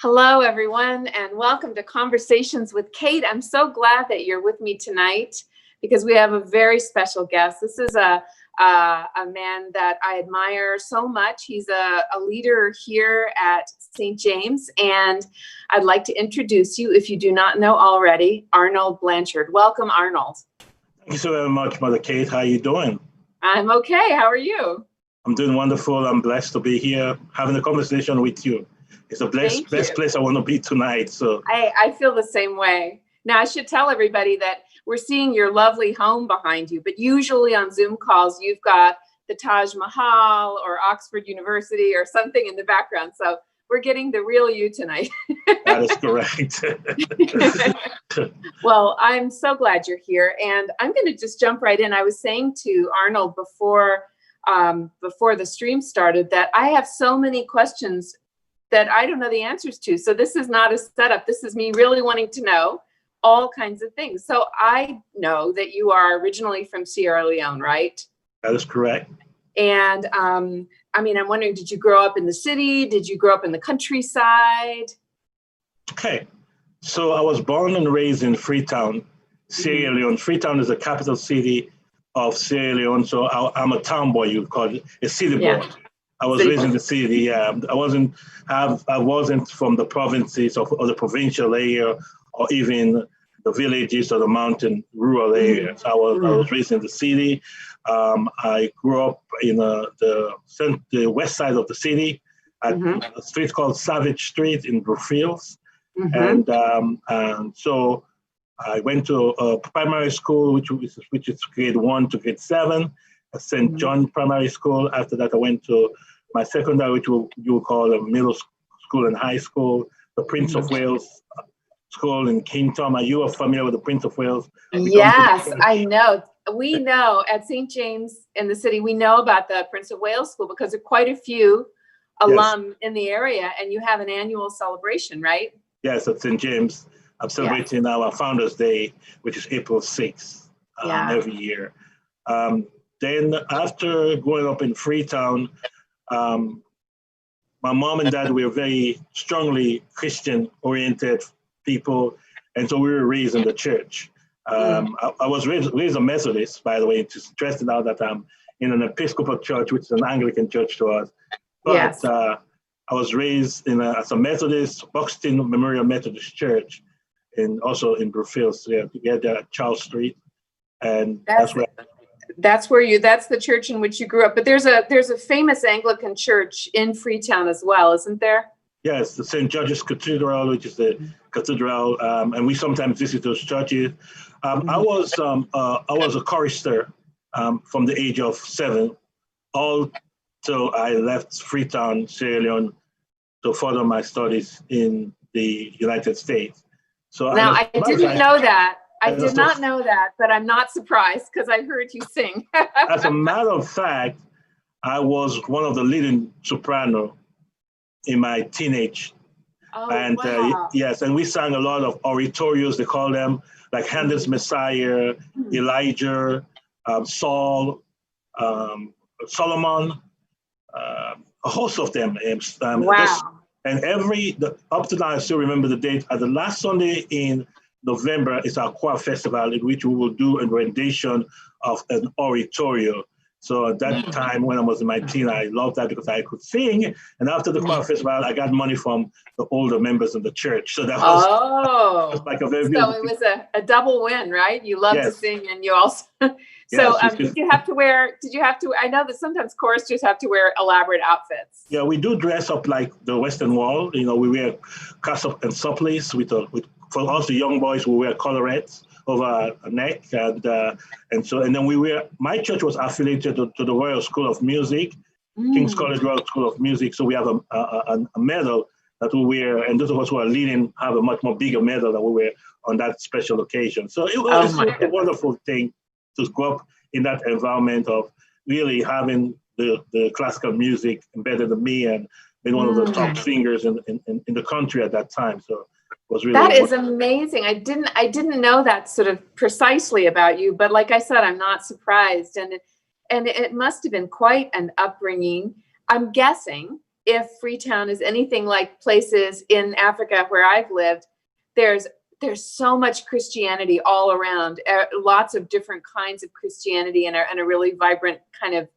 Hello, everyone, and welcome to Conversations with Kate. I'm so glad that you're with me tonight because we have a very special guest. This is a man that I admire so much. He's a leader here at St. James, and I'd like to introduce you, if you do not know already, Arnold Blanchard. Welcome, Arnold. Thank you so very much, Mother Kate. How are you doing? I'm okay. How are you? I'm doing wonderful. I'm blessed to be here having a conversation with you. It's the best place I want to be tonight. So I feel the same way. Now, I should tell everybody that we're seeing your lovely home behind you, but usually on Zoom calls, you've got the Taj Mahal or Oxford University or something in the background. So we're getting the real you tonight. That is correct. Well, I'm so glad you're here. And I'm going to just jump right in. I was saying to Arnold before the stream started that I have so many questions that I don't know the answers to. So this is not a setup. This is me really wanting to know all kinds of things. So I know that you are originally from Sierra Leone, right? That is correct. And I'm wondering, did you grow up in the city? Did you grow up in the countryside? Okay. So I was born and raised in Freetown, Sierra Leone. Freetown is the capital city of Sierra Leone. So I'm a town boy, you'd call it, a city boy. I was raised in the city. Yeah, I wasn't from the provinces or the provincial area or even the villages or the mountain rural areas. I was raised in the city. I grew up in the west side of the city at a street called Savage Street in Brookfields. And so I went to a primary school, which is grade 1 to grade 7, at St. John Primary School. After that, I went to my secondary, which you would call a middle school and high school, the Prince of Wales School in Kingdom. Are you familiar with the Prince of Wales? Yes, I know. We know at St. James in the city, we know about the Prince of Wales School because there are quite a few alum in the area, and you have an annual celebration, right? Yes, at St. James. I'm celebrating our Founders Day, which is April 6th every year. Then after growing up in Freetown, my mom and dad were very strongly Christian-oriented people, and so we were raised in the church. I was raised a Methodist, by the way. It's interesting now that I'm in an Episcopal church, which is an Anglican church to us. But I was raised as a Methodist, Buxton Memorial Methodist Church, and also in Brookfields, together at Charles Street, and that's where. That's the church in which you grew up. But there's a famous Anglican church in Freetown as well, isn't there? Yes, the St. George's Cathedral, which is the cathedral, and we sometimes visit those churches. I was a chorister from the age of 7, all till I left Freetown, Sierra Leone, to further my studies in the United States. So now I didn't know that. I did not know that, but I'm not surprised because I heard you sing. As a matter of fact, I was one of the leading soprano in my teenage. And we sang a lot of oratorios, they call them, like Handel's Messiah, Elijah, Saul, Solomon, a host of them. And up to now, I still remember the date. At the last Sunday in November is our choir festival, in which we will do a rendition of an oratorio. So at that time, when I was in my teen, I loved that because I could sing. And after the choir festival, I got money from the older members of the church. So that was like a very beautiful. So it was a double win, right? You love to sing, and you also. Did you have to? I know that sometimes choristers have to wear elaborate outfits. Yeah, we do dress up like the Western Wall. We wear cassock and surplice for us, the young boys, we wear collarettes over our neck, and then we wear. My church was affiliated to the Royal School of Music, King's College Royal School of Music. So we have a medal that we wear, and those of us who are leading have a much more bigger medal that we wear on that special occasion. So it was a wonderful thing to grow up in that environment of really having the classical music embedded in me and being one of the top singers in the country at that time. So. That is amazing. I didn't know that sort of precisely about you, but like I said, I'm not surprised. And it must have been quite an upbringing. I'm guessing if Freetown is anything like places in Africa where I've lived, there's so much Christianity all around, lots of different kinds of Christianity, and a really vibrant kind of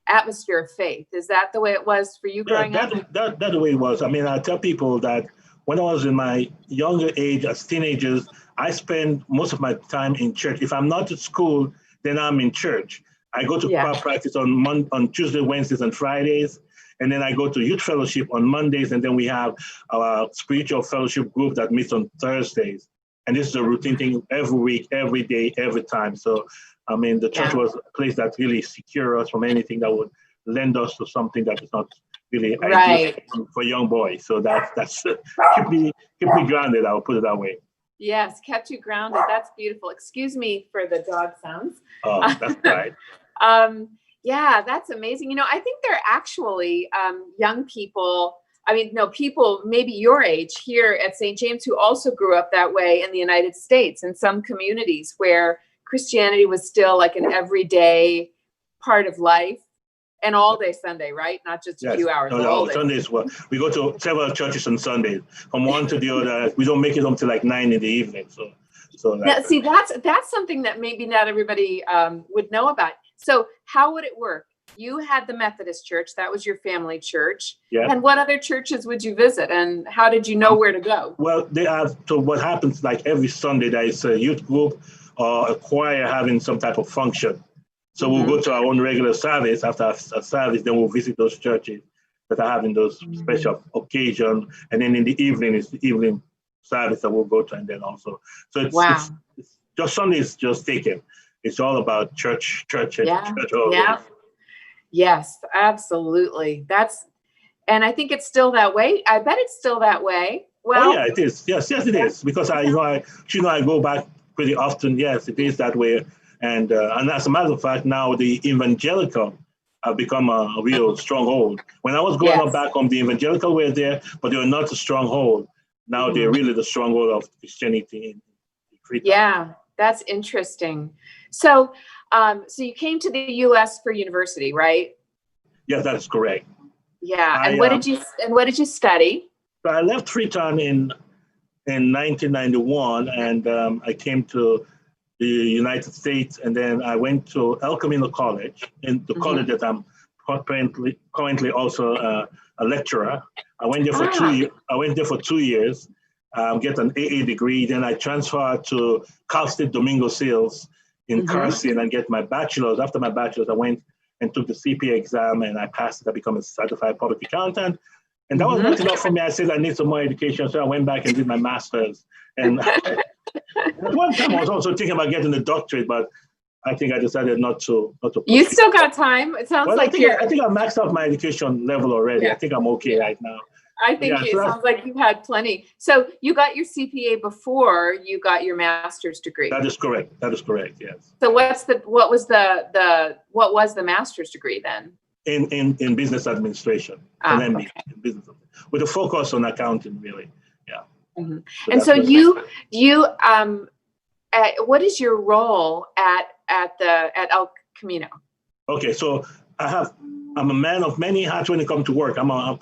atmosphere of faith. Is that the way it was for you growing up? That's the way it was. I mean, I tell people that when I was in my younger age as teenagers, I spend most of my time in church. If I'm not at school, then I'm in church. I go to choir practice on Tuesday, Wednesdays, and Fridays. And then I go to youth fellowship on Mondays. And then we have our spiritual fellowship group that meets on Thursdays. And this is a routine thing every week, every day, every time. So, I mean, the church was a place that really secure us from anything that would lend us to something that is not really ideal for young boys. So that's keep me grounded. I'll put it that way. Yes, kept you grounded. That's beautiful. Excuse me for the dog sounds. Oh, that's right. Yeah, that's amazing. You know, I think there are actually young people, I mean, no, people maybe your age here at St. James who also grew up that way in the United States, in some communities where Christianity was still like an everyday part of life. And all day Sunday, right? Not just a few hours. No, Sundays. Well, we go to several churches on Sundays, from one to the other. We don't make it until like 9 in the evening. So now, see, that's something that maybe not everybody would know about. So how would it work? You had the Methodist church. That was your family church. Yeah. And what other churches would you visit? And how did you know where to go? Well, they have. So what happens, like every Sunday, there is a youth group or a choir having some type of function. So we'll go to our own regular service. After a service, then we'll visit those churches that are having those special occasion. And then in the evening, it's the evening service that we'll go to, and then also. So it's just Sunday is just taken. It's all about church and church. Yeah. Yes, absolutely. And I think it's still that way. I bet it's still that way. Well, yeah, it is. Yes, it is. Because I go back pretty often. Yes, it is that way. And as a matter of fact, now the evangelical have become a real stronghold. When I was growing up back home, the evangelical were there, but they were not a stronghold. Now they're really the stronghold of Christianity in Freetown. Yeah, that's interesting. So, so you came to the U.S. for university, right? Yes, that is correct. Yeah, and what did you study? So I left Freetown in 1991, and I came to the United States, and then I went to El Camino College, in the college that I'm currently also a lecturer. I went there for 2 years. I went there for 2 years, get an AA degree. Then I transferred to Cal State Domingo Sales in Carson and get my bachelor's. After my bachelor's, I went and took the CPA exam, and I passed it. I became a certified public accountant. And that was not enough for me. I said I need some more education, so I went back and did my master's. And at one time, I was also thinking about getting a doctorate, but I think I decided not to. You still got time. It sounds like I think I maxed out my education level already. Yeah. I think I'm okay right now. I think it sounds like you had plenty. So you got your CPA before you got your master's degree. That is correct. Yes. So what was the master's degree then? In business administration, an MBA in business, with a focus on accounting, really. Yeah. Mm-hmm. And so what is your role at El Camino? Okay, so I'm a man of many hats when it comes to work. My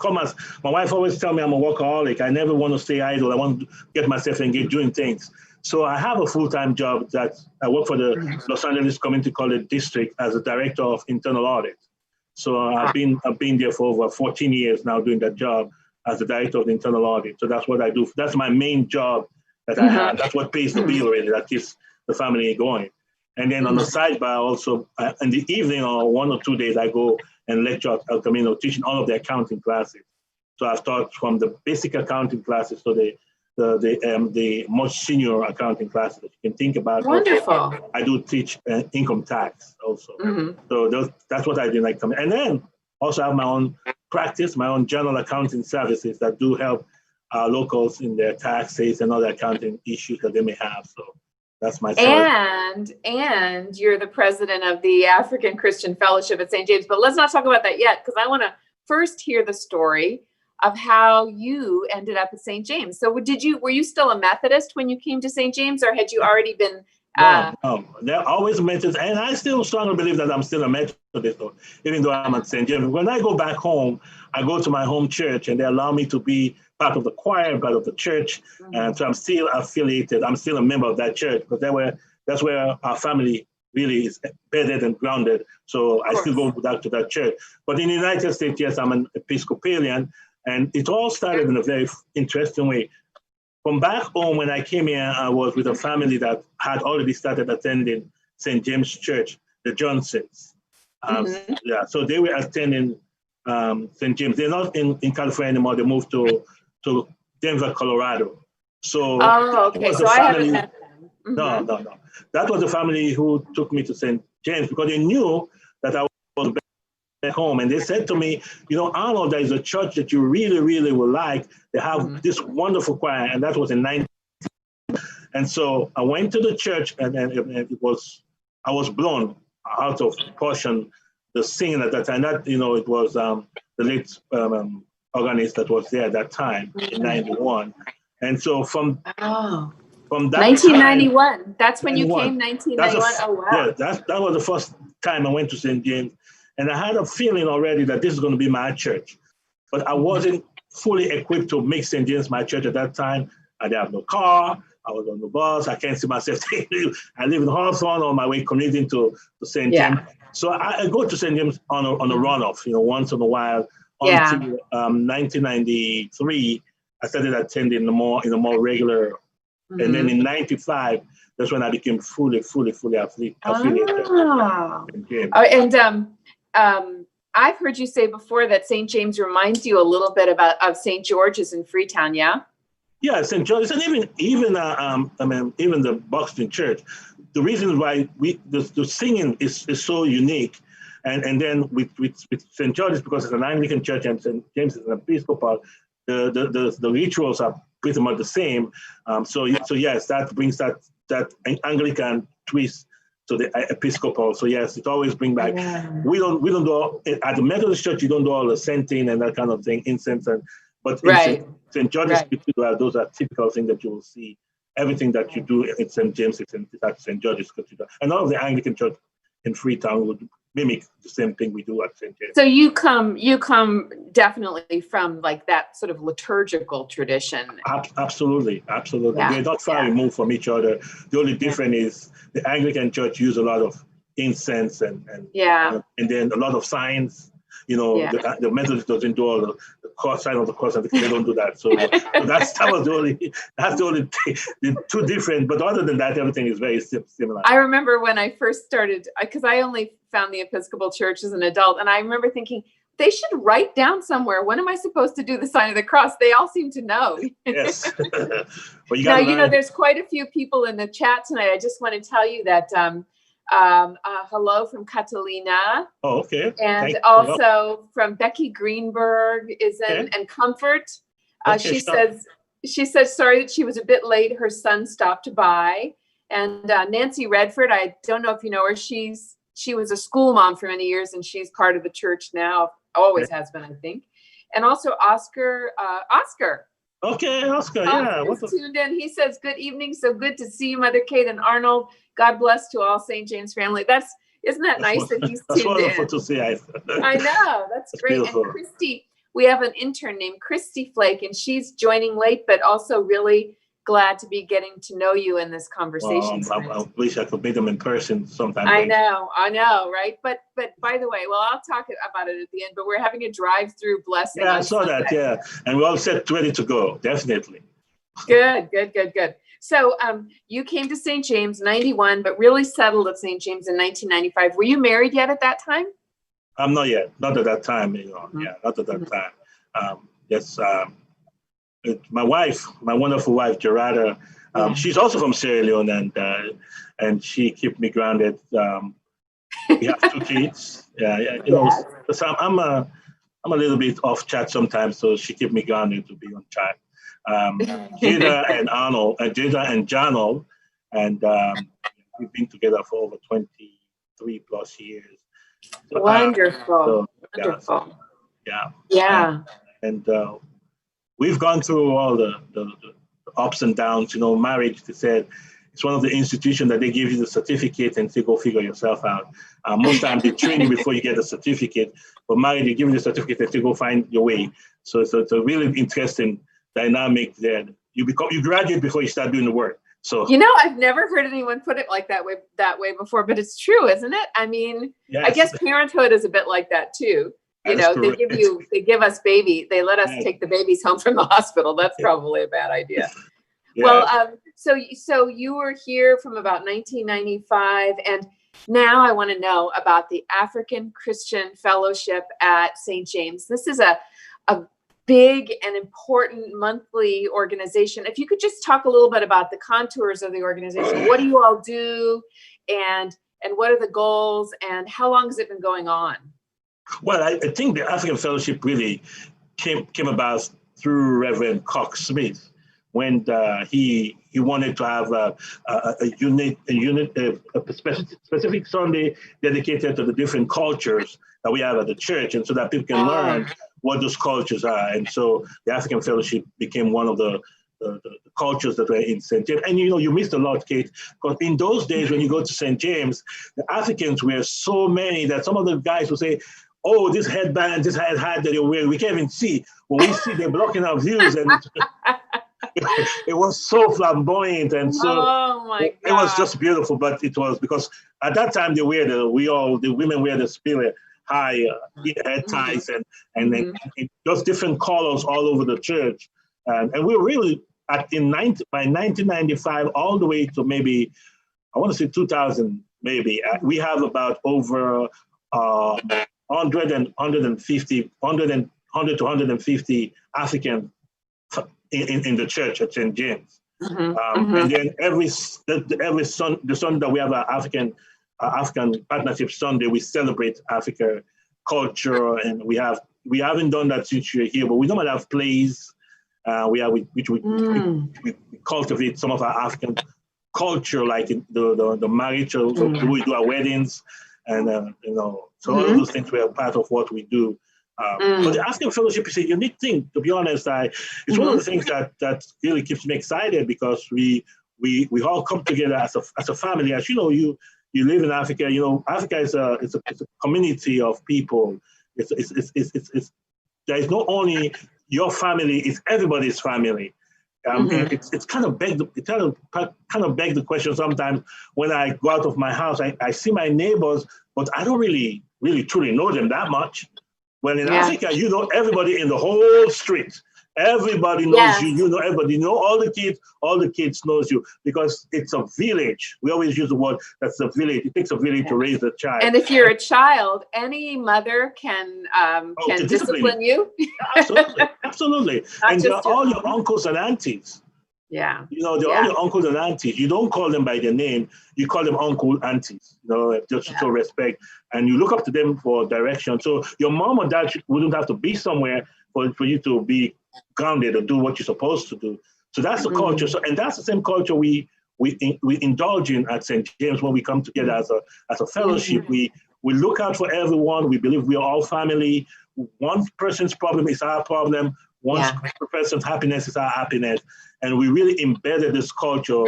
wife always tells me I'm a workaholic. I never want to stay idle. I want to get myself engaged doing things. So I have a full-time job that I work for the Los Angeles Community College District as a director of internal audit. So I've been there for over 14 years now doing that job as the director of the internal audit. So that's what I do. That's my main job that I have. That's what pays the bill, really. That keeps the family going. And then on the sidebar, also in the evening or 1 or 2 days, I go and lecture at El Camino, teaching all of the accounting classes. So I've taught from the basic accounting classes to the much senior accounting classes that you can think about. Wonderful. Also, I do teach income tax also. So that's what I do. And then also have my own practice, my own general accounting services that do help locals in their taxes and other accounting issues that they may have. So that's my service. And you're the president of the African Christian Fellowship at St. James. But let's not talk about that yet, because I want to first hear the story of how you ended up at St. James. So were you still a Methodist when you came to St. James, or had you already been? No, they're always Methodist, and I still strongly believe that I'm still a Methodist. So even though I'm at St. James, when I go back home, I go to my home church and they allow me to be part of the choir, part of the church. And so I'm still affiliated. I'm still a member of that church because that's where our family really is bedded and grounded. So I still go back to that church. But in the United States, yes, I'm an Episcopalian. And it all started in a very interesting way. From back home, when I came here, I was with a family that had already started attending St. James Church, the Johnsons. Yeah, so they were attending St. James. They're not in California anymore. They moved to Denver, Colorado. So, okay. So I haven't met them. No. That was the family who took me to St. James because they knew that I was back home. And they said to me, Arnold, there is a church that you really, really will like. They have this wonderful choir. And that was in 19. And so I went to the church and I was blown out of proportion, the singing at that time. That, it was the late organist that was there at that time in 91. And so from that 1991, time, that's when you came, 1991. Oh, wow. Yeah, that was the first time I went to St. James. And I had a feeling already that this is going to be my church. But I wasn't fully equipped to make St. James my church at that time. I didn't have no car. I was on the bus. I can't see myself. I live in Hawthorne on my way commuting to St. James. So I go to St. James on a runoff, once in a while. Until 1993, I started attending in a more regular. And then in 95, that's when I became fully affiliated. I've heard you say before that St. James reminds you a little bit of St. George's in Freetown, yeah? Yeah, St. George's, and even the Buxton Church. The reason why the singing is so unique, and then with St. George's, because it's an Anglican church and St. James is an Episcopal, the rituals are pretty much the same. So yes, that brings that Anglican twist to the Episcopal. So yes, it always brings back. Yeah. We don't do at the Methodist Church. You don't do all the scenting and that kind of thing, incense, but St. George's, those are typical things that you will see. Everything that you do in St. James is at St. George's Cathedral, and all of the Anglican Church in Freetown would mimic the same thing we do at St. James. So you come definitely from like that sort of liturgical tradition. Absolutely. Yeah. They're not far removed from each other. The only difference is the Anglican Church use a lot of incense and then a lot of signs. The Methodist doesn't do all the cross, sign of the cross, and they don't do that. So that's the only the two different. But other than that, everything is very similar. I remember when I first started, because I only found the Episcopal Church as an adult, and I remember thinking they should write down somewhere, when am I supposed to do the sign of the cross? They all seem to know. Yes. Now, there's quite a few people in the chat tonight. I just want to tell you that. Hello from Catalina. Oh, okay. And also from Becky Greenberg is in, and Comfort. She says sorry that she was a bit late. Her son stopped by. And Nancy Redford, I don't know if you know her. She was a school mom for many years, and she's part of the church now. Always has been, I think. And also Oscar. Okay, Oscar. Oscar's tuned in. He says, "Good evening. So good to see you, Mother Kate and Arnold. God bless to all St. James family." Isn't that nice that he's tuned in? That's wonderful to see. I know. That's great. Beautiful. And Christy, we have an intern named Christy Flake, and she's joining late, but also really glad to be getting to know you in this conversation. I wish I could meet them in person sometime. I know, right? But by the way, I'll talk about it at the end, but we're having a drive-through blessing. Yeah, I saw that, yeah. And we're all set, ready to go, definitely. Good. So you came to St. James 91, but really settled at St. James in 1995. Were you married yet at that time? Not yet. Not at that time, not at that time. Yes. My wife, my wonderful wife, Gerarda, she's also from Sierra Leone, and she kept me grounded. We have 2 kids. So I'm a little bit off track sometimes, so she kept me grounded to be on track. Jada and Arnold, Jada and Janel, and we've been together for over 23 plus years. So, wonderful. And we've gone through all the ups and downs. Marriage, they said, it's one of the institutions that they give you the certificate and say, go figure yourself out. Most times they train you before you get the certificate, but married, they give you the certificate and say, go find your way. So it's a really interesting dynamic there. You graduate before you start doing the work. So, you know, I've never heard anyone put it like that way before, but it's true, isn't it? I mean, yes. I guess parenthood is a bit like that too. You know, they give us they let us take the babies home from the hospital. That's probably a bad idea. Yeah. Well, so you were here from about 1995, and now I want to know about the African Christian Fellowship at St. James. This is a big and important monthly organization. If you could just talk a little bit about the contours of the organization. What do you all do, and what are the goals, and how long has it been going on? Well, I think the African Fellowship really came about through Reverend Cox Smith, when he wanted to have a specific Sunday dedicated to the different cultures that we have at the church, and so that people can learn what those cultures are. And so the African Fellowship became one of the cultures that were in St. James. And you missed a lot, Kate, because in those days when you go to St. James, the Africans were so many that some of the guys would say, oh, this headband, this hat that you're wearing, we can't even see. When we see, they're blocking our views. And it was so flamboyant, and so it was just beautiful. But it was because at that time the women wear the spirit high head ties and just different colors all over the church, and we were really by 1995 all the way to maybe I want to say 2000 maybe we have about over 100 to 150 African in the church at St. James. And then every Sunday that we have our African Partnership Sunday, we celebrate Africa culture, and we haven't done that since you're here, but we normally have plays. We cultivate some of our African culture, like the marriage, so we do our weddings, and so all of those things were part of what we do. But the African Fellowship is a unique thing, to be honest. It's one of the things that really keeps me excited, because we all come together as a family. As you know, you live in Africa. Africa is a community of people. It's there is not only your family; it's everybody's family. It's kind of beg the question sometimes when I go out of my house. I see my neighbors, but I don't really truly know them that much. When in Africa, you know everybody in the whole street. Everybody knows you. You know everybody. You know all the kids knows you, because it's a village. We always use the word that's a village. It takes a village to raise a child. And if you're a child, any mother can discipline you. Absolutely. And they're all your uncles and aunties. Yeah. They're all your uncles and aunties. You don't call them by their name. You call them uncle, aunties, just to show respect. And you look up to them for direction. So your mom or dad wouldn't have to be somewhere for you to be grounded or do what you're supposed to do. So that's the culture. So, and that's the same culture we indulge in at St. James when we come together as a fellowship. We look out for everyone. We believe we are all family. One person's problem is our problem. One person's happiness is our happiness. And we really embedded this culture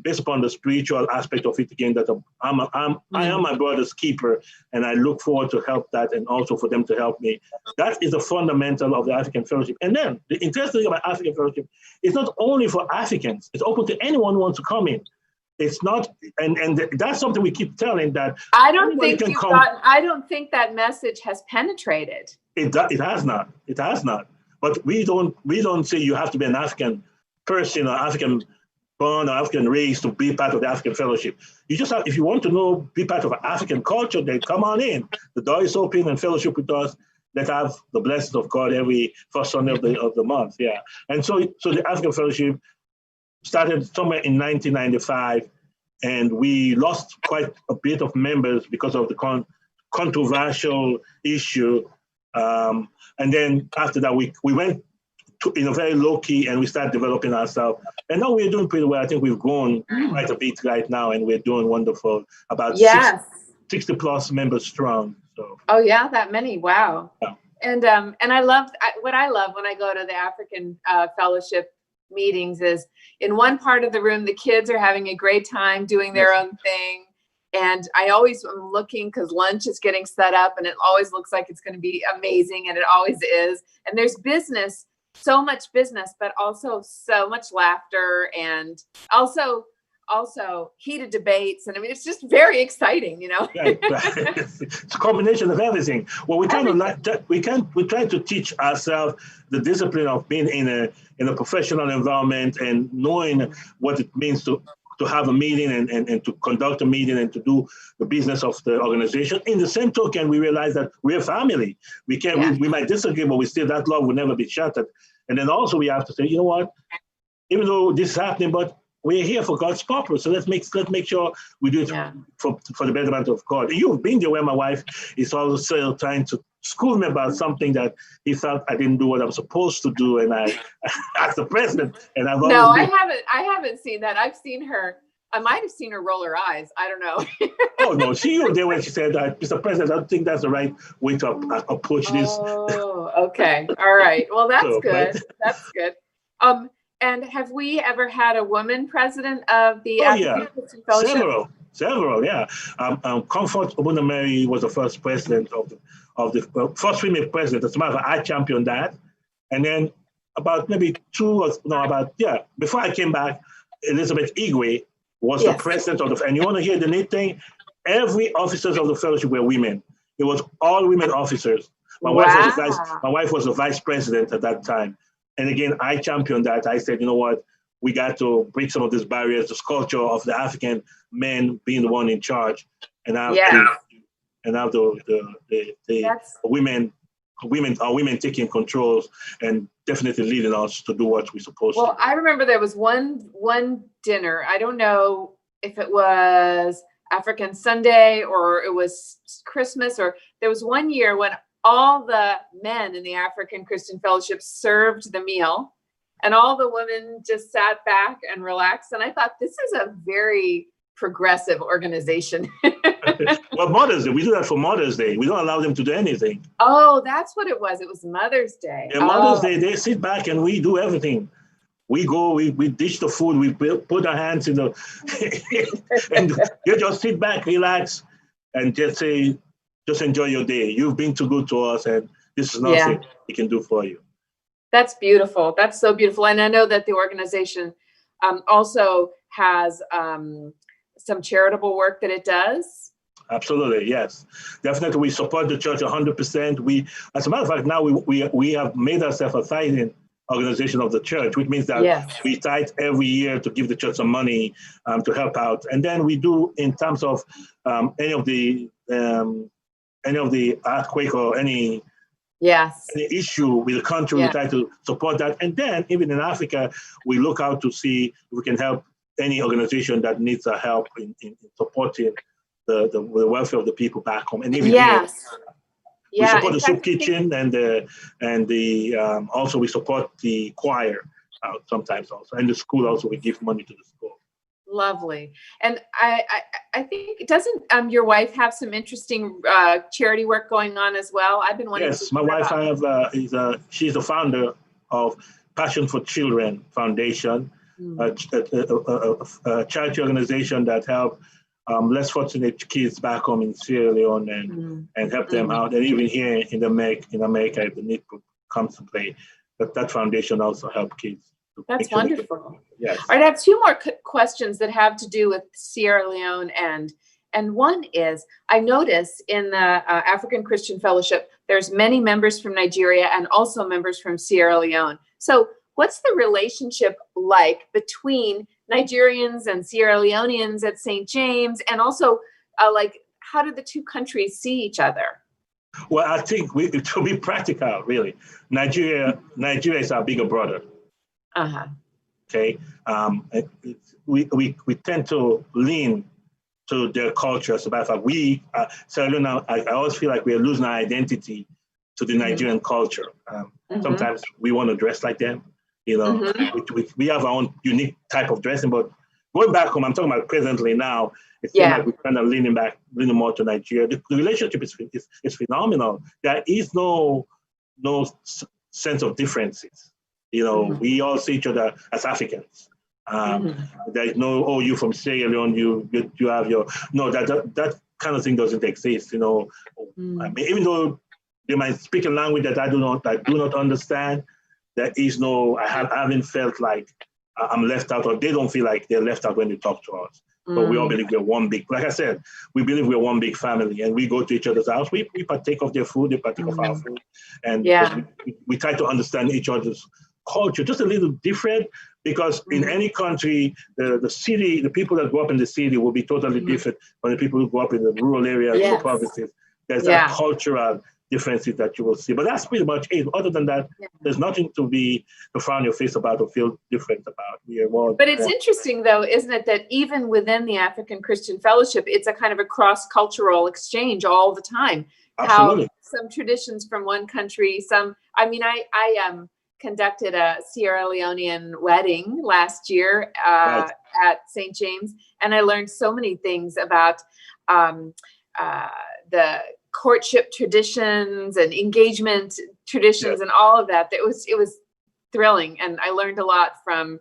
based upon the spiritual aspect of it again, that I am my brother's keeper, and I look forward to help that, and also for them to help me. That is the fundamental of the African Fellowship. And then the interesting thing about African Fellowship is not only for Africans, it's open to anyone who wants to come in. It's not, and that's something we keep telling, that I don't think that message has penetrated. It has not. But we don't say you have to be an African person or African born or African race to be part of the African Fellowship. You just have, if you want to be part of African culture, then come on in. The door is open, and fellowship with us. Let's have the blessings of God every first Sunday of the month. Yeah. And so the African Fellowship started somewhere in 1995, and we lost quite a bit of members because of the controversial issue. And then after that, we went in a very low key, and we started developing ourselves. And now we're doing pretty well. I think we've grown quite a bit right now, and we're doing wonderful. About 60 plus members strong. So. Oh yeah, that many! Wow. Yeah. And I love what I love when I go to the African Fellowship meetings is in one part of the room, the kids are having a great time doing their own thing. And I always am looking because lunch is getting set up and it always looks like it's going to be amazing. And it always is. And there's business, so much business, but also so much laughter and also heated debates. And I mean, it's just very exciting, you know? Right. It's a combination of everything. Well, we kind of like that. We try to teach ourselves the discipline of being in a professional environment and knowing what it means to have a meeting and to conduct a meeting and to do the business of the organization. In the same token, we realize that we're family. We might disagree, but that love will never be shattered. And then also we have to say, you know what, even though this is happening, but we're here for God's purpose. So let's make sure we do it for the betterment of God. You've been there where my wife is also trying to school me about something that he felt I didn't do what I'm supposed to do. And I, as the president, and I've always I haven't seen that. I've seen her. I might have seen her roll her eyes. I don't know. Oh no, she was there when she said, "Mr. President, I don't think that's the right way to approach this." Oh, okay, all right. Well, that's good. Right? That's good. And have we ever had a woman president of the African Christian Fellowship? Several, yeah. Comfort Obunameri was the first president of the first female president. As a matter of fact, I championed that. And then before I came back, Elizabeth Igwe was the president of and you want to hear the neat thing? Every officers of the fellowship were women. It was all women officers. My wife was the vice president at that time. And again, I championed that. I said, you know what, we got to break some of these barriers, this culture of the African men being the one in charge, and have the women taking controls and definitely leading us to do what we're supposed to. Well, I remember there was one dinner. I don't know if it was African Sunday or it was Christmas, or there was one year when all the men in the African Christian Fellowship served the meal and all the women just sat back and relaxed. And I thought, this is a very progressive organization. Well, Mother's Day, we do that for Mother's Day. We don't allow them to do anything. Oh, that's what it was. It was Mother's Day. Yeah, Mother's Day, they sit back and we do everything. We go, we dish the food, we put our hands in the, and you just sit back, relax, and just say, just enjoy your day. You've been too good to us, and this is nothing we can do for you. That's beautiful. That's so beautiful. And I know that the organization also has some charitable work that it does. Absolutely, yes. Definitely, we support the church 100%. As a matter of fact, now we have made ourselves a tithing organization of the church, which means that we tithe every year to give the church some money to help out. And then we do in terms of any of the earthquake or any issue with the country, we try to support that. And then even in Africa, we look out to see if we can help any organization that needs our help in supporting the welfare of the people back home. And even here, we support the soup kitchen and also we support the choir sometimes also. And the school also, we give money to the school. Lovely. And I think, doesn't your wife have some interesting charity work going on as well? I've been wanting to. Yes, my wife she's the founder of Passion for Children Foundation, a charity organization that help less fortunate kids back home in Sierra Leone and help them out. And even here in America, if the need comes to play, that foundation also help kids. That's wonderful. Yes. All right, I have two more questions that have to do with Sierra Leone, and one is, I notice in the African Christian Fellowship, there's many members from Nigeria and also members from Sierra Leone. So what's the relationship like between Nigerians and Sierra Leoneans at St. James, and also how do the two countries see each other? Well, I think to be practical, really, Nigeria is our bigger brother. Okay, we tend to lean to their culture. As a matter of fact, Sierra Leone, I always feel like we are losing our identity to the Nigerian culture. Sometimes we want to dress like them. You know, we have our own unique type of dressing. But going back home, I'm talking about presently now. It seems like we're kind of leaning more to Nigeria. The relationship is phenomenal. There is no sense of differences. We all see each other as Africans. There is no, oh, you from Sierra Leone, you have your, no, that kind of thing doesn't exist. I mean, even though they might speak a language that I do not understand, there is no, I haven't felt like I'm left out, or they don't feel like they're left out when they talk to us. But we all believe we're one big, like I said, we believe we're one big family, and we go to each other's house. We partake of their food, they partake of our food, and we try to understand each other's culture, just a little different, because in any country, the people that grow up in the city will be totally different from the people who grow up in the rural areas, the provinces. There's that cultural differences that you will see, but that's pretty much it. Other than that, there's nothing to frown your face about or feel different about. But it's interesting, though, isn't it, that even within the African Christian Fellowship, it's a kind of a cross-cultural exchange all the time. Absolutely. How some traditions from one country, I conducted a Sierra Leonean wedding last year at St. James, and I learned so many things about the courtship traditions and engagement traditions and all of that. It was thrilling, and I learned a lot from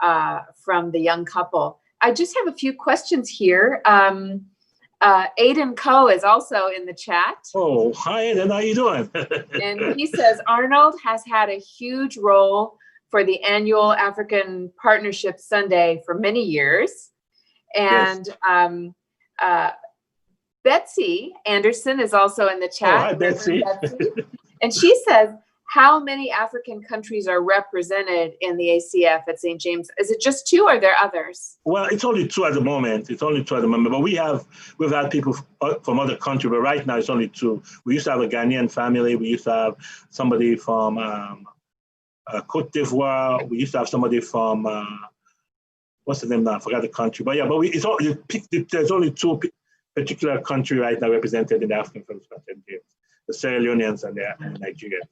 the young couple. I just have a few questions here. Aiden Coe is also in the chat. Oh, hi Aiden, how you doing? And he says, Arnold has had a huge role for the annual African Partnership Sunday for many years. And Betsy Anderson is also in the chat. Oh, hi, Betsy. And she says, how many African countries are represented in the ACF at St. James? Is it just 2, or are there others? Well, it's only 2 at the moment. But we've had people from other countries, but right now it's only 2. We used to have a Ghanaian family. We used to have somebody from Côte d'Ivoire. We used to have somebody from, what's the name now? I forgot the country. But there's only 2 particular countries right now represented in the African Fellowship at St. James, the Sierra Leoneans and the Nigerians.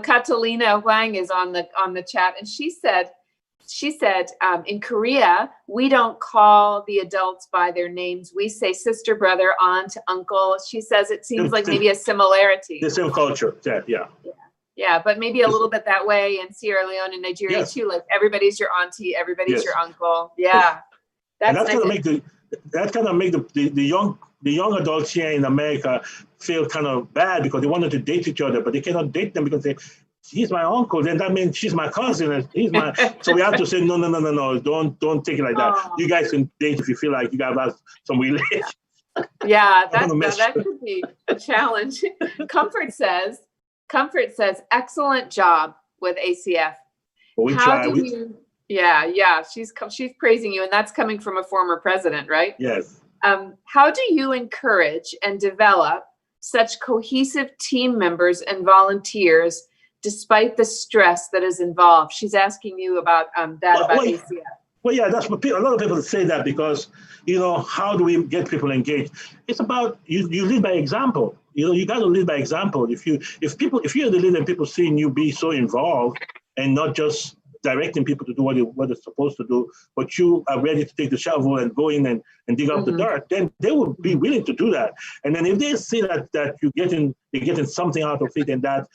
Catalina Huang is on the chat, and she said, in Korea, we don't call the adults by their names. We say sister, brother, aunt, uncle. She says it seems like maybe a similarity. The same culture, Yeah, but maybe a little bit that way in Sierra Leone and Nigeria too. Like everybody's your auntie, everybody's your uncle. Yeah, that's kind of make the young adults here in America feel kind of bad, because they wanted to date each other, but they cannot date them because he's my uncle, then that means she's my cousin, and he's my. So we have to say no, don't take it like that. You guys can date if you feel like you guys have some relation. Yeah, that could be a challenge. Comfort says, excellent job with ACF. Well, we try. She's praising you, and that's coming from a former president, right? Yes. How do you encourage and develop such cohesive team members and volunteers despite the stress that is involved? She's asking you about about ACF. Well, yeah, that's what a lot of people say that, because, how do we get people engaged? It's about you lead by example. You got to lead by example. If you're the leader and people seeing you be so involved and not just directing people to do what they're supposed to do, but you are ready to take the shovel and go in and dig up the dirt, then they will be willing to do that. And then if they see that they're getting something out of it, and that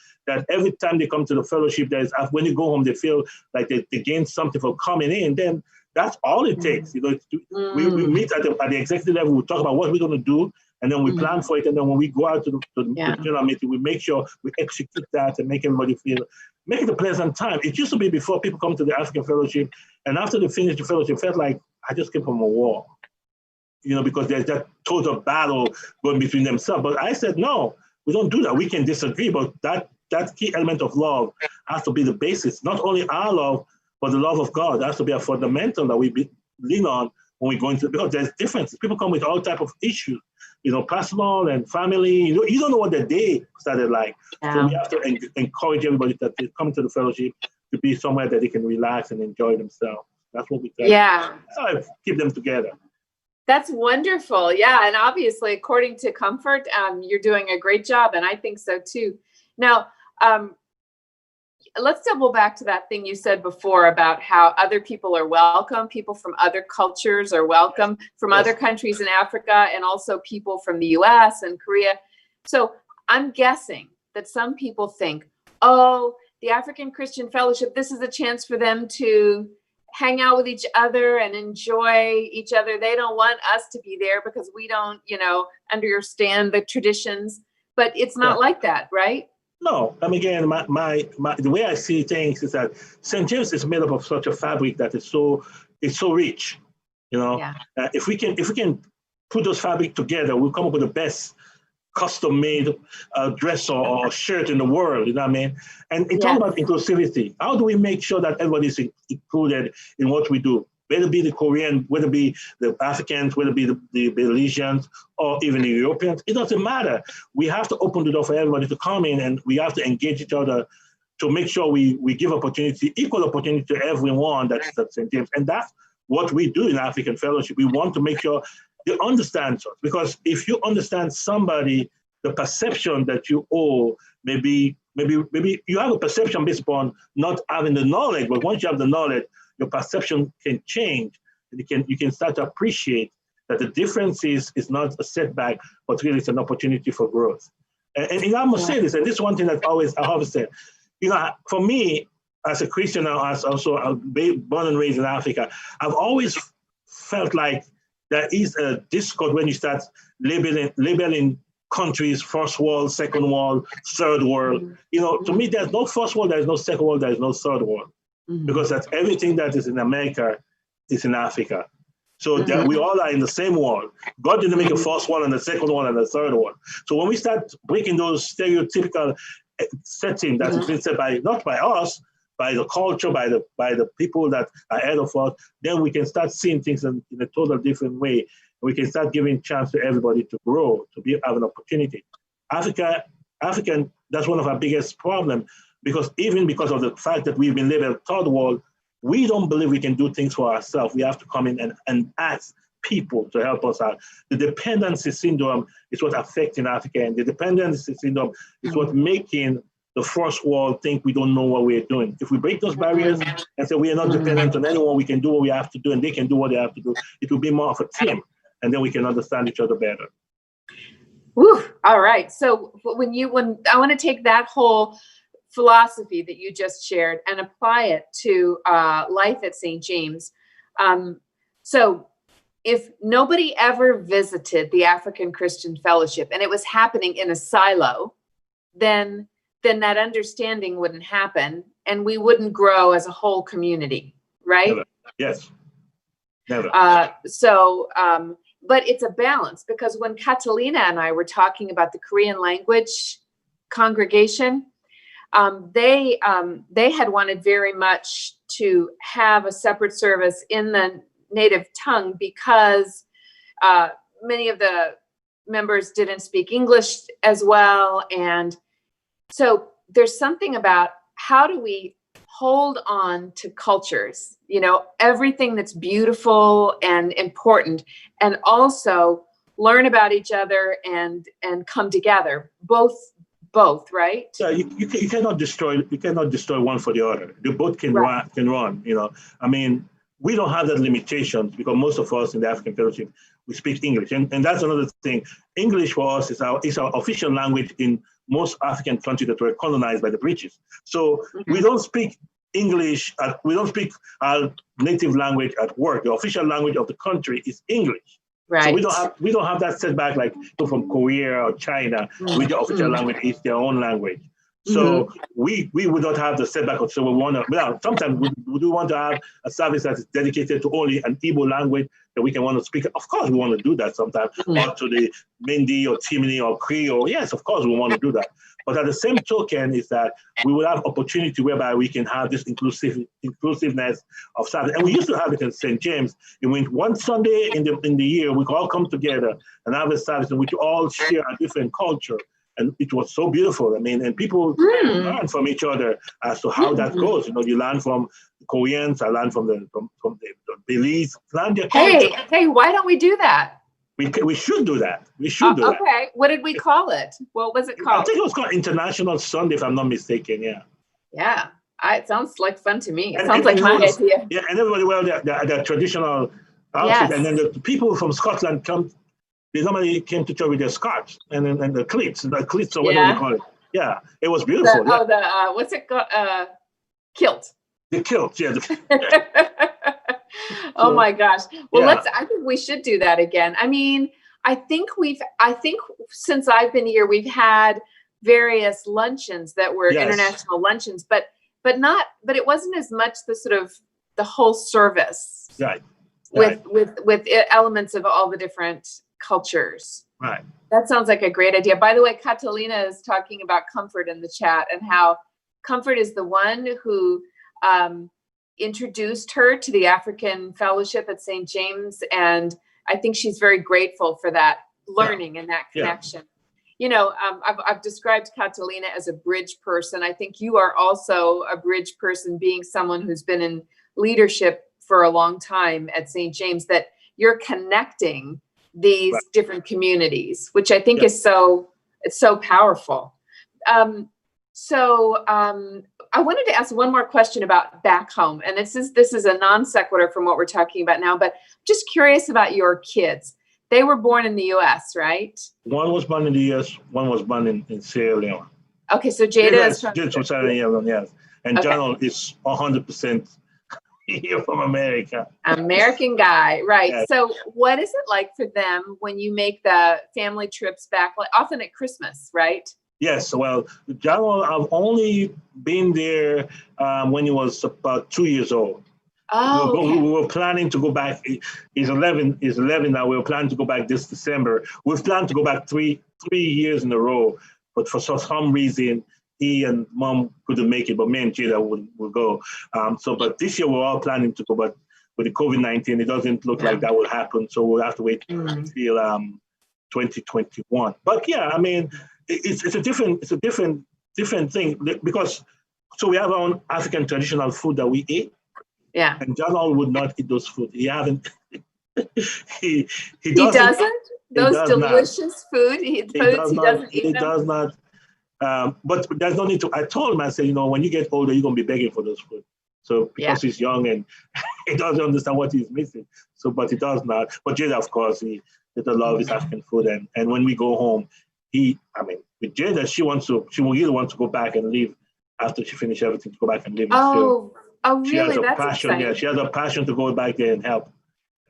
every time they come to the fellowship, when they go home, they feel like they gain something for coming in, then that's all it takes. We meet at the executive level, we talk about what we're going to do, and then we plan for it. And then when we go out to the general meeting, we make sure we execute that and make everybody make it a pleasant time. It used to be before people come to the African Fellowship, and after they finish the fellowship, felt like I just came from a war, because there's that total battle going between themselves. But I said, no, we don't do that. We can disagree, but that key element of love has to be the basis. Not only our love, but the love of God has to be a fundamental that we lean on when we go into, because there's differences. People come with all type of issues, personal and family. You don't know what their day started like. So we have to encourage everybody that is coming to the fellowship to be somewhere that they can relax and enjoy themselves. That's what we do. Yeah. That's how I keep them together. That's wonderful. Yeah. And obviously, according to Comfort, you're doing a great job. And I think so too. Now, let's double back to that thing you said before about how other people are welcome. People from other cultures are welcome, from other countries in Africa, and also people from the US and Korea. So I'm guessing that some people think, oh, the African Christian Fellowship, this is a chance for them to hang out with each other and enjoy each other. They don't want us to be there because we don't, understand the traditions, but it's not like that, right? No, again, the way I see things is that St. James is made up of such a fabric that it's so rich, If we can put those fabric together, we'll come up with the best custom-made dress or shirt in the world, you know what I mean? And it's all about inclusivity. How do we make sure that everybody's included in what we do? Whether it be the Korean, whether it be the Africans, whether it be the Belizeans, or even the Europeans, it doesn't matter. We have to open the door for everybody to come in, and we have to engage each other to make sure we give equal opportunity to everyone that's at St. James. And that's what we do in African Fellowship. We want to make sure they understand us, because if you understand somebody, the perception that you owe, maybe you have a perception based upon not having the knowledge, but once you have the knowledge, your perception can change. You can start to appreciate that the difference is not a setback, but really it's an opportunity for growth. And I must say this, and this is one thing that I always say, for me, as a Christian, as also born and raised in Africa, I've always felt like there is a discord when you start labeling countries, first world, second world, third world. To me, there's no first world, there's no second world, there's no third world. Because that's everything that is in America is in Africa. So that we all are in the same world. God didn't make a first one and a second one and a third one. So when we start breaking those stereotypical settings that has been set not by us, by the culture, by the people that are ahead of us, then we can start seeing things in a total different way. We can start giving chance to everybody to grow, have an opportunity. African, that's one of our biggest problems, because of the fact that we've been labeled third world, we don't believe we can do things for ourselves. We have to come in and ask people to help us out. The dependency syndrome is what affecting Africa, and the dependency syndrome is what making the first world think we don't know what we're doing. If we break those barriers and say we are not dependent on anyone, we can do what we have to do and they can do what they have to do, it will be more of a team, and then we can understand each other better. Woo. All right. So when I want to take that whole philosophy that you just shared and apply it to life at St. James. So if nobody ever visited the African Christian Fellowship and it was happening in a silo, then that understanding wouldn't happen and we wouldn't grow as a whole community, right? Never. Yes. Never. But it's a balance, because when Catalina and I were talking about the Korean language congregation, they had wanted very much to have a separate service in the native tongue because many of the members didn't speak English as well. And so there's something about how do we hold on to cultures, everything that's beautiful and important, and also learn about each other and come together, both, right? Yeah, you cannot destroy one for the other. They both can run. We don't have that limitation because most of us in the African Fellowship, we speak English, and that's another thing. English for us is our official language in most African countries that were colonized by the British. So we don't speak English. We don't speak our native language at work. The official language of the country is English. Right. So we don't have that setback like people from Korea or China, with the official language is their own language. So we would not have the setback. So we want to. Well, sometimes we do want to have a service that is dedicated to only an Igbo language that we can want to speak. Of course, we want to do that sometimes, or to the Mindi or Timini or Creole. Yes, of course, we want to do that. But at the same token is that we will have opportunity whereby we can have this inclusiveness of service. And we used to have it in St. James. One Sunday in the year, we could all come together and have a service in which we all share a different culture. And it was so beautiful. And people learn from each other as to how that goes. You learn from the Koreans, I learn from the Belize, learn their culture. Hey, why don't we do that? We should do that. We should do that. Okay. What did we call it? What was it called? I think it was called International Sunday, if I'm not mistaken. Yeah. Yeah. It sounds like fun to me. It sounds like my idea. Yeah, and everybody wear their traditional outfit. Yes. And then the people from Scotland they normally came to church with their scarves and the cleats or whatever you call it. Yeah, it was beautiful. What's it called? Kilt. The kilt, yeah. Oh my gosh. Well, yeah. I think we should do that again. I mean, I think since I've been here, we've had various luncheons that were international luncheons, but it wasn't as much the sort of the whole service. Right. With elements of all the different cultures. Right. That sounds like a great idea. By the way, Catalina is talking about Comfort in the chat and how Comfort is the one who introduced her to the African Fellowship at St. James. And I think she's very grateful for that learning and that connection. You know, I've described Catalina as a bridge person. I think you are also a bridge person, being someone who's been in leadership for a long time at St. James, that you're connecting these different communities, which I think is so powerful. I wanted to ask one more question about back home, and this is a non sequitur from what we're talking about now, but just curious about your kids. They were born in the U.S., right? One was born in the U.S., one was born in Sierra Leone. Okay, so Jada is from Sierra Leone, yes, and Donald is 100% here from America. American guy, right? Yes. So, what is it like for them when you make the family trips back, like often at Christmas, right? Yes, well, John, I've only been there when he was about 2 years old. Oh, we were planning to go back. He's 11 now. We were planning to go back this December. We've planned to go back three years in a row, but for some reason, he and Mom couldn't make it, but me and Jada will go. But this year we're all planning to go, but with the COVID-19, it doesn't look like that will happen. So we'll have to wait until 2021. But yeah, I mean, it's a different thing because we have our own African traditional food that we eat. Yeah. And John would not eat those food. He haven't. he doesn't. Those delicious food. He doesn't eat them. He does not. But there's no need to. I told him, I said, when you get older, you're gonna be begging for those food. So because he's young and he doesn't understand what he's missing. So, but he does not. But Jada, of course, he does love his African food, and when we go home, with Jada, she will really want to go back and live after she finishes everything to go back and live. Oh, really? She has a That's passion. exciting. Yeah, she has a passion to go back there and help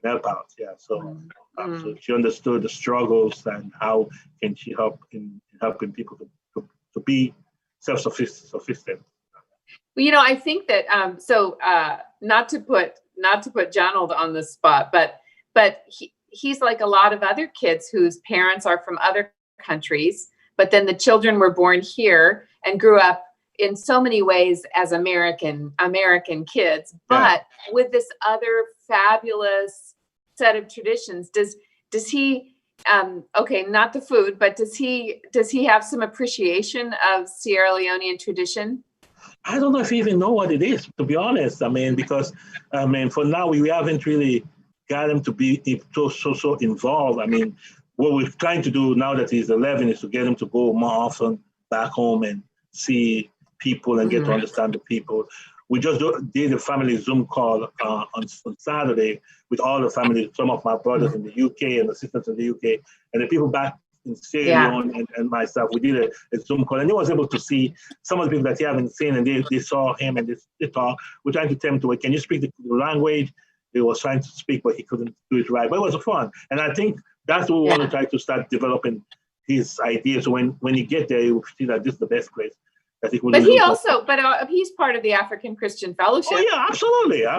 out. Yeah, so she understood the struggles and how can she help in helping people to be self-sufficient. Well, I think that not to put Donald on the spot, but he's like a lot of other kids whose parents are from other countries, but then the children were born here and grew up in so many ways as American kids, but with this other fabulous set of traditions. Does he not the food, but does he have some appreciation of Sierra Leonean tradition? I don't know if he even know what it is, to be honest. I mean, because for now we haven't really got him to be so involved. I mean, what we're trying to do now that he's 11 is to get him to go more often back home and see people and get to understand the people. We just did a family Zoom call on Saturday with all the family, some of my brothers in the UK and the sisters in the UK, and the people back in Sierra Leone and myself. We did a Zoom call, and he was able to see some of the people that he haven't seen, and they saw him and they talk. We're trying to tell him can you speak the language? He was trying to speak, but he couldn't do it right. But it was fun, and I think that's what we want to try to start developing his ideas. So when you get there, you will see that this is the best place. But he's part of the African Christian Fellowship. Oh yeah, absolutely. Yeah.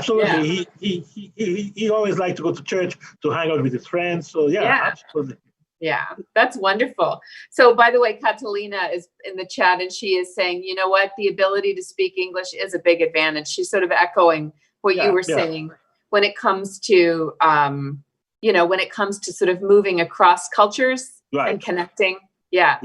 He always liked to go to church to hang out with his friends. So absolutely. Yeah, that's wonderful. So by the way, Catalina is in the chat and she is saying, you know what, the ability to speak English is a big advantage. She's sort of echoing what you were saying when it comes to sort of moving across cultures and connecting. Yeah.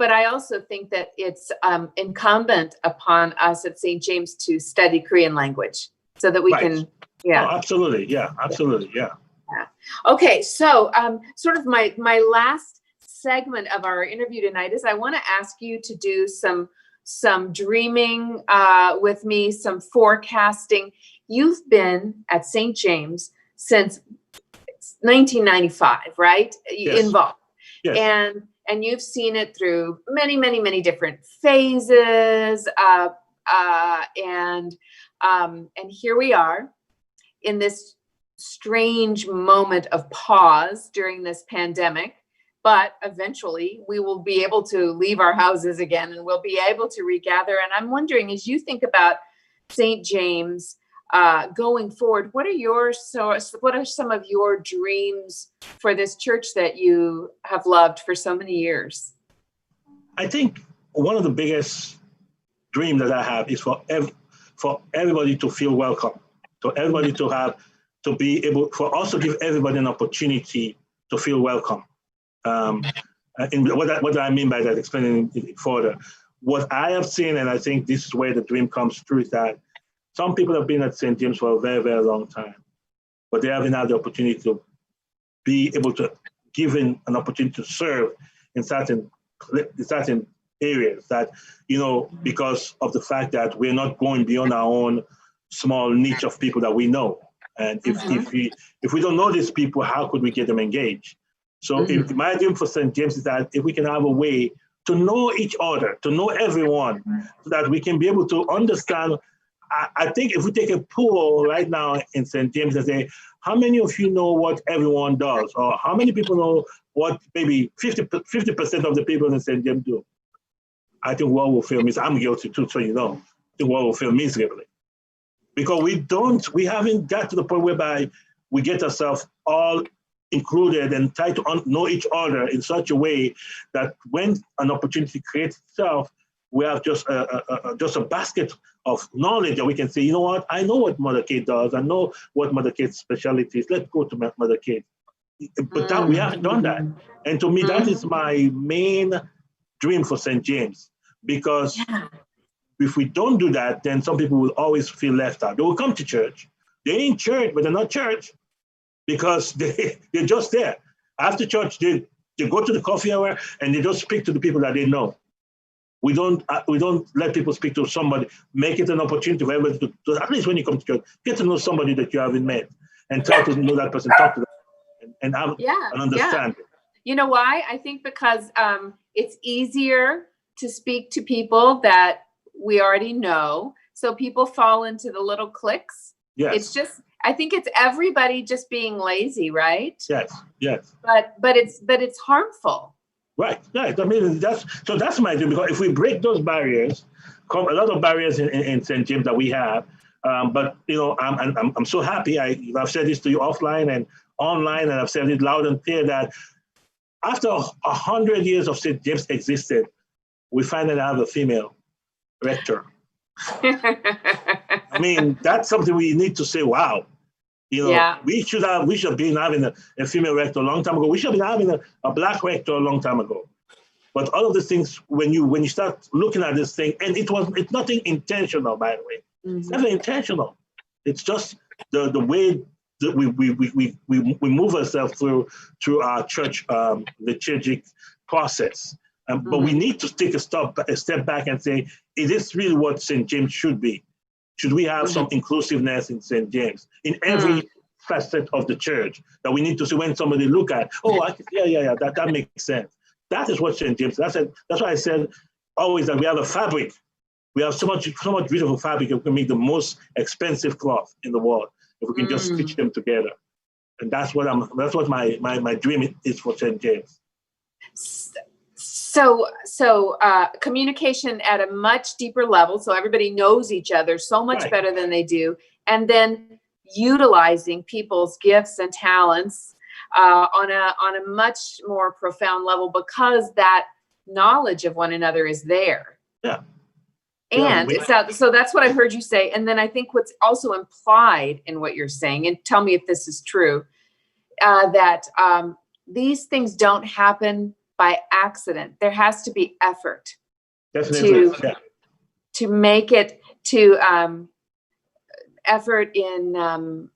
But I also think that it's incumbent upon us at St. James to study Korean language so that we can. Yeah. Oh, absolutely. Yeah. Absolutely. Yeah. Okay. So sort of my last segment of our interview tonight is I want to ask you to do some dreaming with me, some forecasting. You've been at St. James since 1995, right? Yes. Involved. Yes. and you've seen it through many, many, many different phases. And here we are in this strange moment of pause during this pandemic. But eventually we will be able to leave our houses again, and we'll be able to regather. And I'm wondering, as you think about St. James going forward, what are some of your dreams for this church that you have loved for so many years? I think one of the biggest dreams that I have is for everybody to feel welcome, for everybody to be able, for us to give everybody an opportunity to feel welcome. And what I mean by that, explaining it further, what I have seen, and I think this is where the dream comes true, is that some people have been at St. James for a very, very long time, but they haven't had the opportunity to be able to given an opportunity to serve in certain areas that, because of the fact that we're not going beyond our own small niche of people that we know. And if we don't know these people, how could we get them engaged? So my dream for St. James is that if we can have a way to know each other, to know everyone, so that we can be able to understand. I think if we take a poll right now in St. James and say, how many of you know what everyone does? Or how many people know what maybe 50% of the people in St. James do? I think what will fail means, I'm guilty too, so I think what will fail miserably. Because we haven't got to the point whereby we get ourselves all included and try to know each other in such a way that when an opportunity creates itself, we have just a basket of knowledge that we can say, you know what, I know what Mother Kate does. I know what Mother Kate's specialty is. Let's go to Mother Kate. But that we haven't done that. And to me, that is my main dream for St. James. Because if we don't do that, then some people will always feel left out. They will come to church. They're in church, but they're not church because they're just there. After church, they go to the coffee hour and they just speak to the people that they know. We don't let people speak to somebody. Make it an opportunity for everybody to at least when you come to church, get to know somebody that you haven't met and try to know that person, talk to them, and have an understanding. Yeah. You know why? I think because it's easier to speak to people that we already know. So people fall into the little cliques. Yes. It's just, I think it's everybody just being lazy, right? Yes. But it's harmful. Right. I mean, that's my dream, because if we break those barriers, a lot of barriers in St. James that we have, but I'm so happy. I've said this to you offline and online, and I've said it loud and clear that after 100 years of St. James existed, we finally have a female rector. I mean, that's something we need to say, wow. We should have been having a female rector a long time ago. We should have been having a black rector a long time ago. But all of these things, when you start looking at this thing, and it's nothing intentional, by the way. It's never intentional. It's just the way that we move ourselves through our church liturgic process. But we need to take a step back and say, is this really what St. James should be? Should we have some inclusiveness in St. James in every facet of the church that we need to see when somebody look at, that makes sense. That is what St. James. That's why I said always that we have a fabric. We have so much beautiful fabric that we can make the most expensive cloth in the world if we can just stitch them together. And that's what my dream is for St. James. So communication at a much deeper level, so everybody knows each other so much better than they do, and then utilizing people's gifts and talents on a much more profound level, because that knowledge of one another is there. Yeah. And so that's what I've heard you say. And then I think what's also implied in what you're saying, and tell me if this is true, that these things don't happen by accident. There has to be effort. Definitely. To make it to effort in the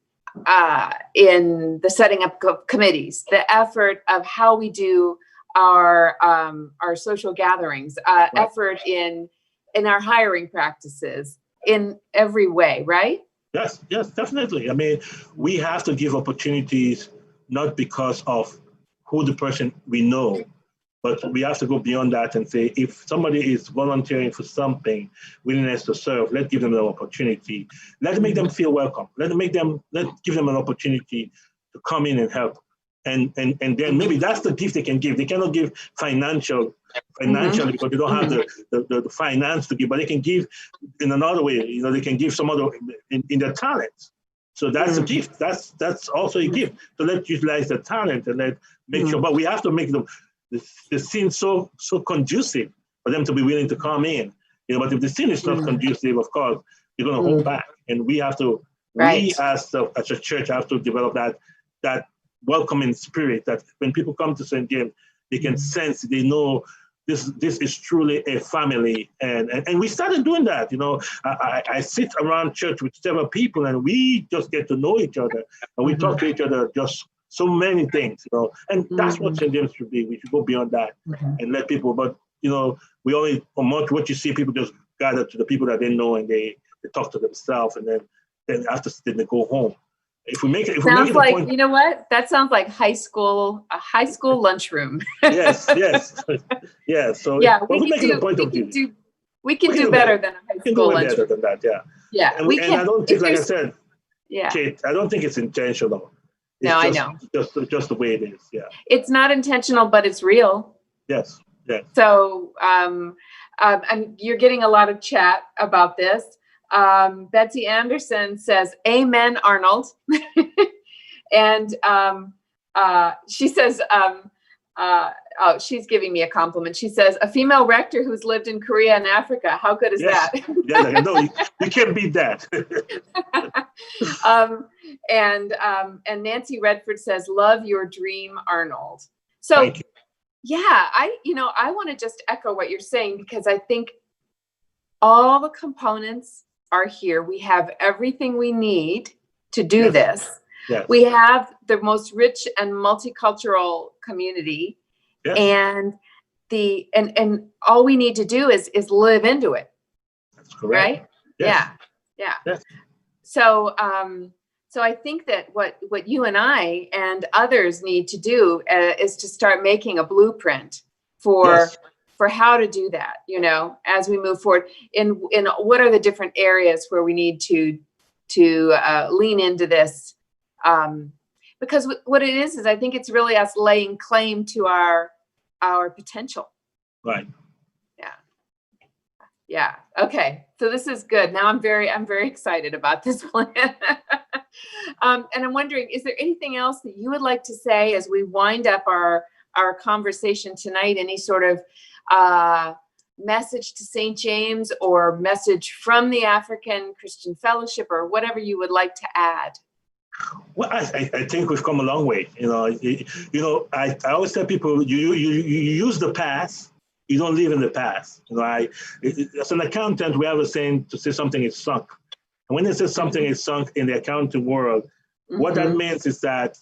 setting up committees, the effort of how we do our social gatherings, effort in our hiring practices, in every way, right? Yes, definitely. I mean, we have to give opportunities not because of who the person we know, But we have to go beyond that and say, if somebody is volunteering for something, willingness to serve, let's give them an opportunity. Let's make them feel welcome. Let's give them an opportunity to come in and help. And then maybe that's the gift they can give. They cannot give financially because they don't have the finance to give, but they can give in another way. They can give some other in their talents. So that's a gift. That's also a gift. So let's utilize the talent and let's make sure. But we have to make the scene so conducive for them to be willing to come in. But if the scene is not conducive, of course, you're going to hold back. And we have to, we as a church have to develop that welcoming spirit, that when people come to St. James, they can sense, they know this is truly a family. And we started doing that. I sit around church with several people and we just get to know each other and we talk to each other just so many things, and that's what St. James should be. We should go beyond that and let people, but we only promote what you see, people just gather to the people that they know and they talk to themselves and then after they go home. If we make it, sounds like point, you know what? That sounds like a high school lunchroom. yes. Yeah. So yeah, we can do better than a high school lunchroom. Better than that, yeah. Yeah, and I don't think, like I said, yeah, Kate, I don't think it's intentional. No, I know. Just the way it is. Yeah. It's not intentional, but it's real. Yes. Yes. So, and you're getting a lot of chat about this. Betsy Anderson says, "Amen, Arnold," and she says, "Oh, she's giving me a compliment." She says, "A female rector who's lived in Korea and Africa. How good is that?" Yeah, no, you can't beat that. And Nancy Redford says, "Love your dream, Arnold." So, thank you. Yeah, I want to just echo what you're saying, because I think all the components are here. We have everything we need to do this. Yes. We have the most rich and multicultural community, and and all we need to do is live into it. That's correct. Right? Yes. Yeah. Yes. So I think that what you and I and others need to do is to start making a blueprint for how to do that, as we move forward in what are the different areas where we need to lean into this. Because what it is I think it's really us laying claim to our potential. Right. Yeah. Okay. So this is good. Now I'm very excited about this plan. And I'm wondering, is there anything else that you would like to say as we wind up our conversation tonight? Any sort of message to St. James or message from the African Christian Fellowship or whatever you would like to add? Well, I think we've come a long way. I always tell people, you use the past. You don't live in the past. As an accountant, we have a saying to say something is sunk. And when they say something is sunk in the accounting world, what that means is that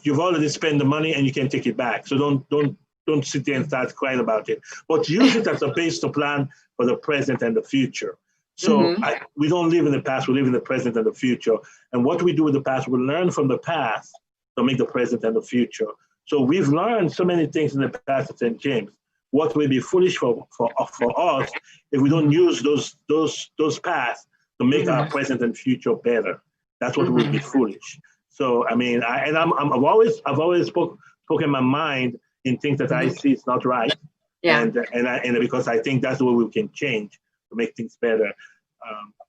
you've already spent the money and you can take it back. So don't sit there and start crying about it. But use it as a base to plan for the present and the future. So we don't live in the past, we live in the present and the future. And what we do with the past, we learn from the past to make the present and the future. So we've learned so many things in the past at St. James. What will be foolish for us if we don't use those paths to make our present and future better. That's what would be foolish. So I've always spoken my mind in things that I see is not right. Yeah. And because I think that's the way we can change to make things better.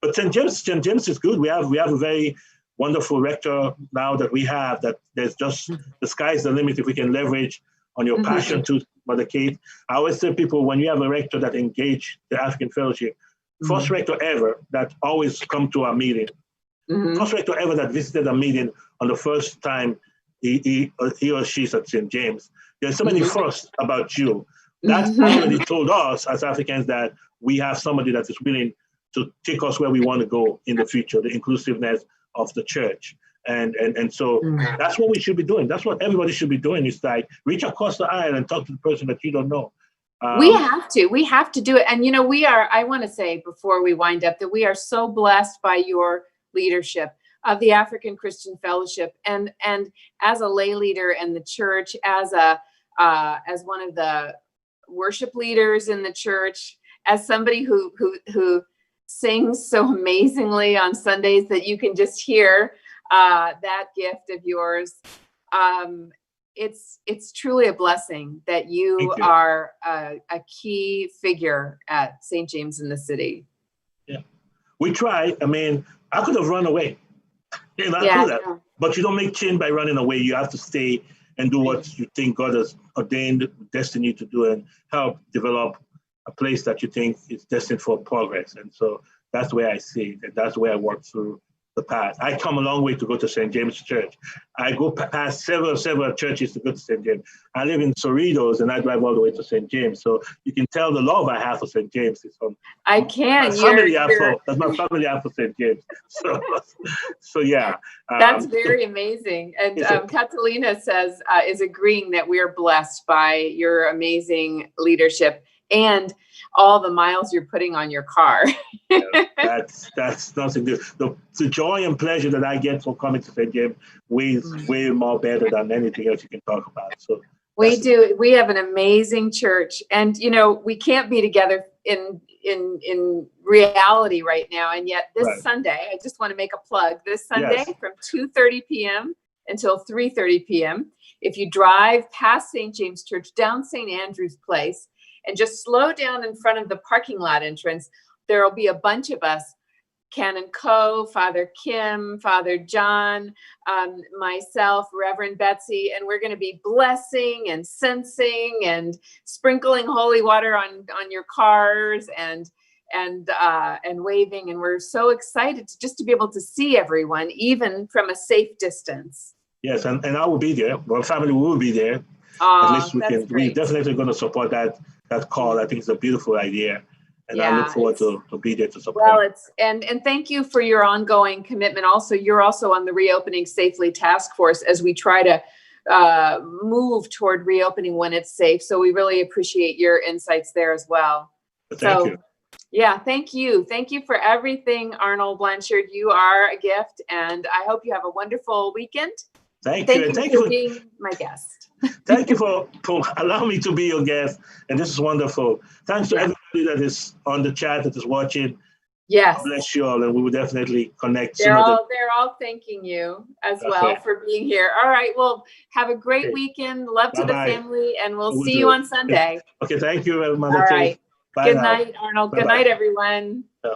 But St. James is good. We have a very wonderful rector now that we have, that there's just the sky's the limit if we can leverage on your passion to Mother Kate. I always tell people, when you have a rector that engage the African Fellowship, first rector ever that always come to our meeting, first rector ever that visited a meeting on the first time he or she's at St. James. There's so many firsts about you. That already told us as Africans that we have somebody that is willing to take us where we want to go in the future, the inclusiveness of the church. And so that's what we should be doing. That's what everybody should be doing. It's like reach across the aisle and talk to the person that you don't know. We have to do it. And, I want to say before we wind up that we are so blessed by your leadership of the African Christian Fellowship and as a lay leader in the church, as a as one of the worship leaders in the church, as somebody who sings so amazingly on Sundays that you can just hear that gift of yours. It's truly a blessing that you are a key figure at St. James in the City. Yeah, we try. I mean, I could have run away. I could have. But you don't make change by running away. You have to stay and do what you think God has ordained, destiny to do, and help develop a place that you think is destined for progress. And so that's where I see it, and that's where I work through the path. I come a long way to go to St. James Church. I go past several churches to go to St. James. I live in Cerritos, and I drive all the way to St. James. So you can tell the love I have for St. James is from I can. That's my family have for St. James. So yeah. That's very amazing. And Catalina says is agreeing that we are blessed by your amazing leadership and all the miles you're putting on your car. That's nothing good. The joy and pleasure that I get from coming to St. James way more better than anything else you can talk about. So we do. We have an amazing church, and we can't be together in reality right now. And yet this Sunday, I just want to make a plug. This Sunday from 2:30 p.m. until 3:30 p.m. If you drive past St. James Church down St. Andrew's Place and just slow down in front of the parking lot entrance, there will be a bunch of us, Canon Co, Father Kim, Father John, myself, Reverend Betsy, and we're going to be blessing and sensing and sprinkling holy water on your cars and waving. And we're so excited to be able to see everyone, even from a safe distance. Yes, and I will be there. Our family will be there. At least we can. We're definitely going to support that call. I think it's a beautiful idea. And I look forward to be there to support. Well, and thank you for your ongoing commitment. Also, you're also on the Reopening Safely Task Force as we try to move toward reopening when it's safe. So we really appreciate your insights there as well. Thank you. Yeah, thank you. Thank you for everything, Arnold Blanchard. You are a gift, and I hope you have a wonderful weekend. Thank you for being my guest. Thank you for allowing me to be your guest. And this is wonderful. Thanks to everybody that is on the chat, that is watching. Yes. God bless you all, and we will definitely connect. They're all thanking you as well for being here. All right. Well, have a great weekend. Love to the family, and we'll see you on Sunday. Okay. Thank you, Mother. All right. Bye Good now. night, Arnold. Good night, everyone. Yeah.